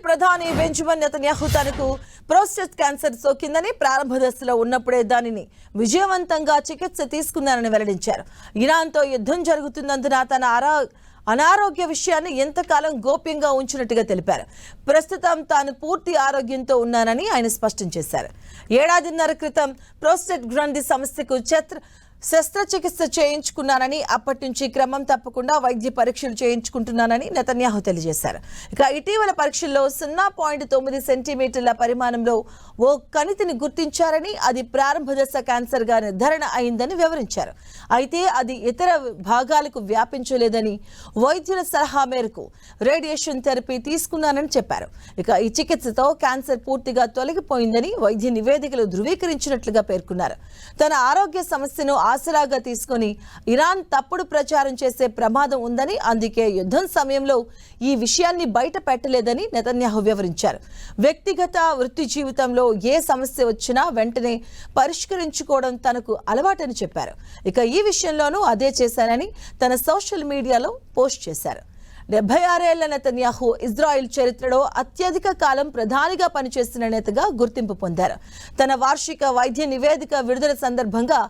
ప్రధాని Benjamin Netanyahu తనకు prostate cancer సోకిందని ప్రారంభ దశలో ఉన్నప్పుడే దానిని విజయవంతంగా చికిత్స తీసుకున్నారని వెల్లడించారు. ఇరాన్తో యుద్ధం జరుగుతున్నందున తన అనారోగ్య విషయాన్ని ఎంతకాలం గోప్యంగా ఉంచినట్టుగా తెలిపారు. ప్రస్తుతం తాను పూర్తి ఆరోగ్యంతో ఉన్నానని ఆయన స్పష్టం చేశారు. ఏడాదిన్నర క్రితం ప్రోస్టేట్ గ్రంథి సమస్యకు శస్త్రచికిత్స చేయించుకున్నానని, అప్పటి నుంచి క్రమం తప్పకుండా వైద్య పరీక్షలు చేయించుకుంటున్నానని నెతన్యాహు తెలియజేశారు. ఇక ఇటీవల పరీక్షల్లో 0.9 సెంటీమీటర్ల పరిమాణంలో ఓ కణితిని గుర్తించారని, అది ప్రారంభ దశ క్యాన్సర్ గా నిర్ధారణ అయిందని వివరించారు. అయితే అది ఇతర భాగాలకు వ్యాపించలేదని, వైద్యుల సలహా మేరకు రేడియేషన్ థెరపీ తీసుకున్నానని చెప్పారు. ఇక ఈ చికిత్సతో క్యాన్సర్ పూర్తిగా తొలగిపోయిందని వైద్య నివేదికలు ధృవీకరించినట్లుగా పేర్కొన్నారు. తన ఆరోగ్య సమస్యను ఆసరాగా తీసుకుని ఇరాన్ తప్పుడు ప్రచారం చేసే ప్రమాదం ఉందని, అందుకే యుద్ధం సమయంలో ఈ విషయాన్ని బయట పెట్టలేదని నెతన్యాహు వివరించారు. వ్యక్తిగత వృత్తి జీవితంలో ఏ సమస్య వచ్చినా వెంటనే పరిష్కరించుకోవడం తనకు అలవాటని చెప్పారు. ఇక ఈ విషయంలోనూ అదే చేశానని తన సోషల్ మీడియాలో పోస్ట్ చేశారు. 76 ఏళ్ల నెతన్యాహు ఇజ్రాయిల్ చరిత్రలో అత్యధిక కాలం ప్రధానిగా పనిచేసిన నేతగా గుర్తింపు పొందారు. తన వార్షిక వైద్య నివేదిక విడుదల సందర్భంగా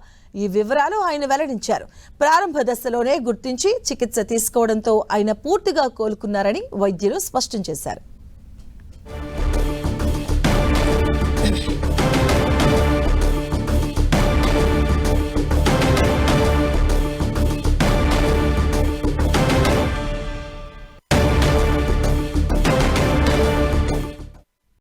ఈ వివరాలు ఆయన వెల్లడించారు. ప్రారంభ దశలోనే గుర్తించి చికిత్స తీసుకోవడంతో ఆయన పూర్తిగా కోలుకున్నారని వైద్యులు స్పష్టం చేశారు.